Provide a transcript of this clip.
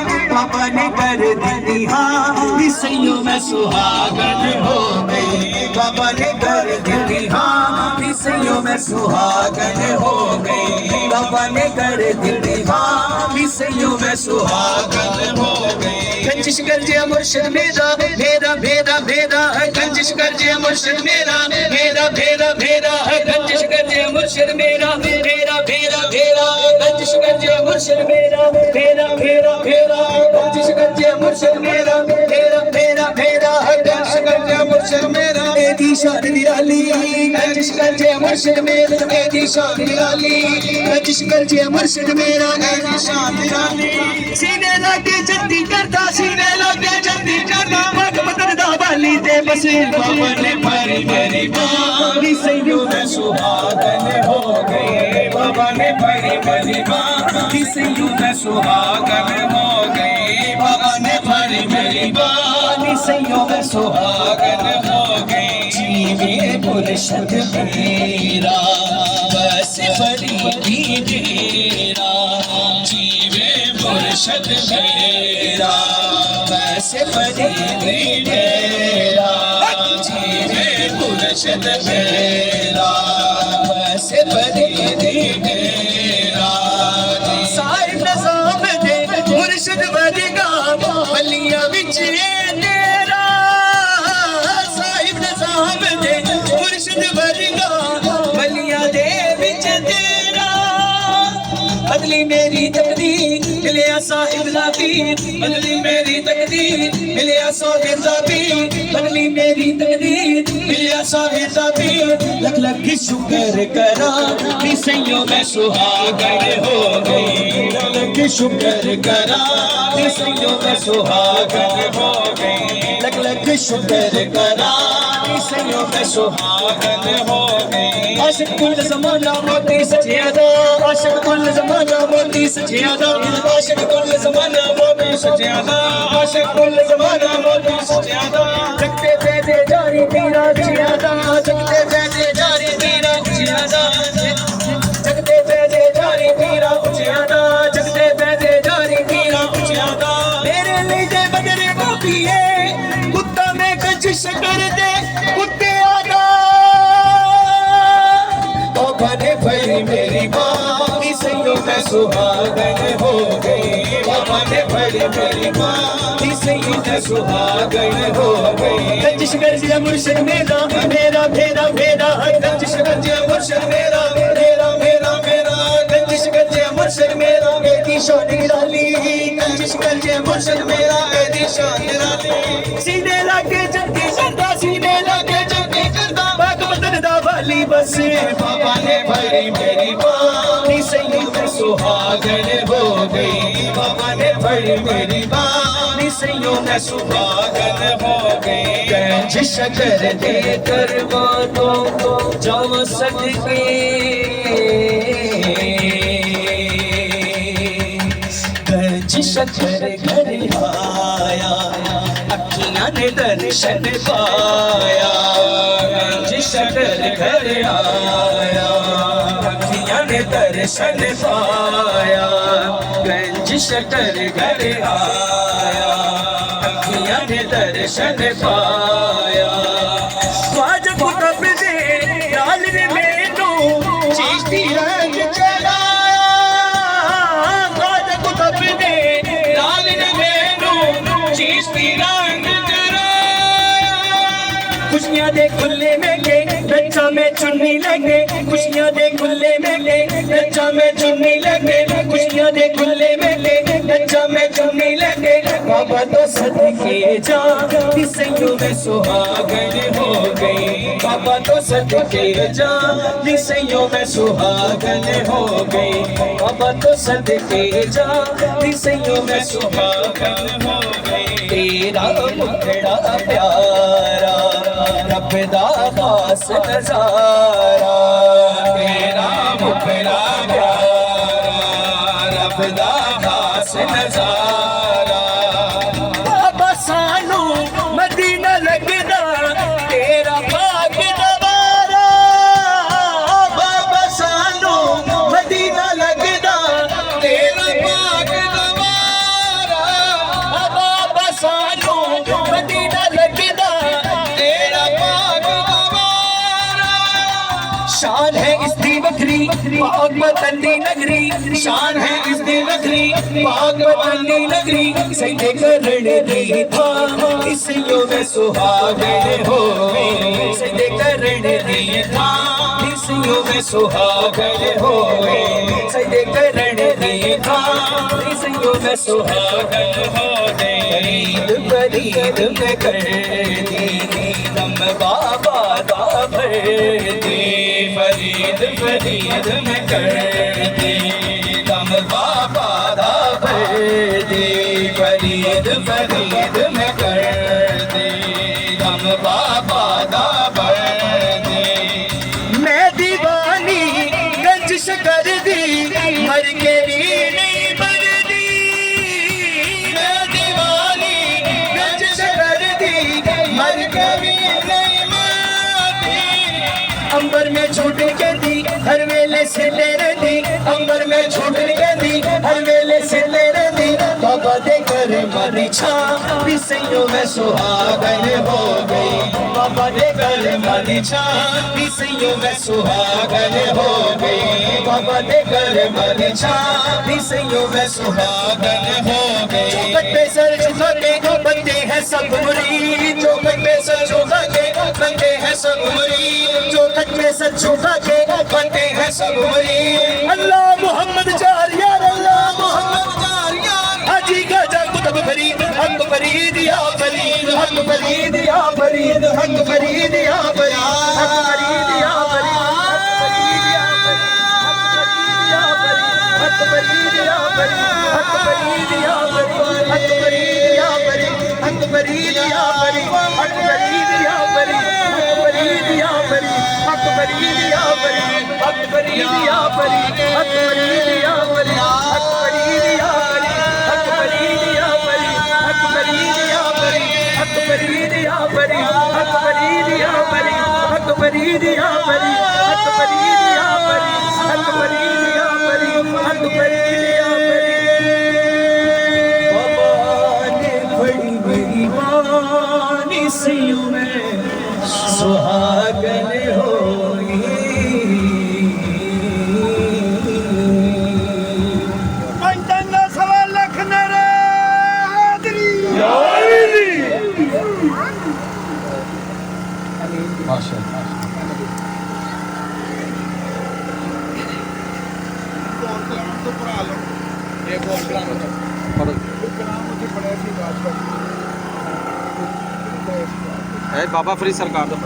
मेरा बाबा ने कर दी हाँ, ईसाइयों में सुहागन हो गई। बाबा ने कर दी हाँ, ईसाइयों में सुहागन हो गई। बाबा ने कर दी हाँ, ईसाइयों में सुहागन हो गई। गंजिश कर जे मुर्शिद मेरा मेरा मेरा मेरा गंजिश कर जे मुर्शिद मेरा मेरा मेरा मेरा गंजिश कर जे मुर्शिद मेरा मेरा मेरा मेरा गंजिश कर जे मुर्शिद मेरा मेरा मेरा मेरा गंजिश कर जे मुर्शिद मेरा मेरा मेरा मेरा गंजिश कर जे मुर्शिद मेरा एदी शान निराली गंजिश कर जे मुर्शिद मेरा एदी शान निराली गंजिश कर जे मुर्शिद मेरा एदी शान निराली सीने लागे जल्दी करता सीने लागे जल्दी करता मग मदन दा वाली दे बसे बाबा ने भरी मेरी बाँ ईसाइयों में सुहागन हो गए। बाबा ने भरी मेरी बाँ ईसाइयों में सुहागन हो गए। बाबा ने भरी मेरी बाँ ईसाइयों में सुहागन हो गए। जीवे मुर्शिद मेरा बस फरीदी तेरा जीवे मुर्शिद मेरा बस फरीदी तेरा जीवे मुर्शिद मेरा बस फरीदी तेरा साहिब नज़ाम दे मुर्शिद वरगा बलिया विच तेरा साहिब नज़ाम दे मुर्शिद वरगा बलिया दे विच तेरा बदली मेरी तकदीर मिलिया साहिब दा पीर बदली मेरी तकदीर मिलिया साहिब दा पीर बदली मेरी तकदीर मिलिया साहिब दा पीर लख लख शुक्र करा ईसाइयों में सुहागन हो गई। लख लख शुक्र करा ईसाइयों में सुहागन हो गई। लख लख शुक्र करा ईसाइयों में सुहागन हो गई। आशिक कुल ज़माना मोती सचियादा आशिक कुल ज़माना मोती सचियादा आशिक कुल ज़माना मोती सचियादा आशिक कुल ज़माना मोती सचियादा जगते फैदे जारी तेरा चियादा जगते फैदे जारी तेरा चियादा जगते फैदे जारी तेरा चियादा जगते फैदे जारी तेरा चियादा मेरे लिए जे बदरे काफिए कुत्ता में कशिश कर दे कुत्ते आगा बाबा ने भरी मेरी बाँ ईसाइयों में सुहागन हो गई। बाबा ने भरी मेरी बाँ ईसाइयों में सुहागन हो गई। गंजिश कर जे मुर्शिद मेरा मेरा मेरा मेरा गंजिश कर जे मुर्शिद मेरा मेरा मेरा मेरा गंजिश कर जे मुर्शिद मेरा एदी शान निराली गंजिश कर जे मुर्शिद मेरा एदी शान निराली सीने लागे जल्दी करता सीने लागे जल्दी करता बाग बदन दा वाली बस बाबा ने भरी मेरी बाँ ईसाइयों में सुहागन हो गई। बाबा ने भरी मेरी बाँ ईसाइयों में सुहागन हो गई। गंजिश कर दे करवानों को जाओ सदके गंजिश कर घर आया अखियां ने दर्शन पाया गंजिश कर घर आया अखियां ने दर्शन पाया गंजिश कर घर आया अखियां ने दर्शन पाया ख्वाजा कुतुब दे लाल ने मैनू चिश्ती रंग चढ़ाया ख्वाजा कुतुब दे लाल ने मैनू चिश्ती रंग चढ़ाया खुशियां दे खुले मेले नचा में चुन्नी लगे खुशियां दे खुले मेले नचा में चुन्नी लगे खुशियां दे खुले मेले नचा में चुन्नी लगे बाबा तो सदके जा ईसाइयों में सुहागन हो गई। बाबा तो सदके जा ईसाइयों में सुहागन हो गई। बाबा तो सदके जा ईसाइयों में सुहागन हो गई। तेरा मुखड़ा प्यारा रब दा खास नज़ारा तेरा मुखड़ा प्यारा रब दा खास नज़ारा बाबा सानू मदीना लगदा तेरा पाक नवारा बाबा सानू मदीना लगदा तेरा पाक नवारा शान है इसकी वखरी पाक वतन दी नगरी शान है इसकी वखरी पाक वतन दी नगरी सजदे करने दी थां इसियों में सुहागन होवे सजदे करने दी थां इसियों में सुहागन होवे सजदे करने दी थां इसियों में सुहागन होवे फरीद में कर दी दम बाबा दा भर दी फरीद में कर दी दम बाबा दा भर दी फरीद में कर दी दम बाबा दा भर दी मैं दीवानी गंजिश कर दी मर के भी नहीं मरदी मैं दीवानी गंजिश कर दी मर के भी नहीं मरदी अंबर में छूट के दी हर वेले से ले रही अंबर में छूट के दी हर वेले से ले रही बाबा दे कर मरी छा पिसैयों में सुहागन हो गई बाबा दे कर मरी छा पिसैयों में सुहागन हो गई बाबा दे कर मरी छा पिसैयों में सुहागन हो गई चौखट पे सर झुका के बनते हैं सब मुरीद चौखट पे सर झुका के बनते हैं सब मुरीद चौखट पे सर झुका के बनते हैं सब मुरीद अल्लाह मोहम्मद जार यार अल्लाह मोहम्मद जार यार हाजी का जाग तब फरीद हक फरीद या फरीद हक फरीद या फरीद हक फरीद या फरीद हक फरीद या फरीद हक फरीद या फरीद हक फरीद या फरीद हक फरीद या फरीद हक फरीद या फरीद हक फरीद या फरीद हक फरीद या फरीद हक फरीद या फरीद हक फरीद या फरीद हक फरीद या फरीद हक फरीद या फरीद हक फरीद या फरीद हक फरीद या फरीद हक फरीद या फरीद हक फरीद या फरीद हक फरीद या फरीद बाबा ने बड़ी मेरी मानी सियों में सुहागन होई पंचंगा सवा लख नरे हाजरी है बाबा फरीद सरकार दा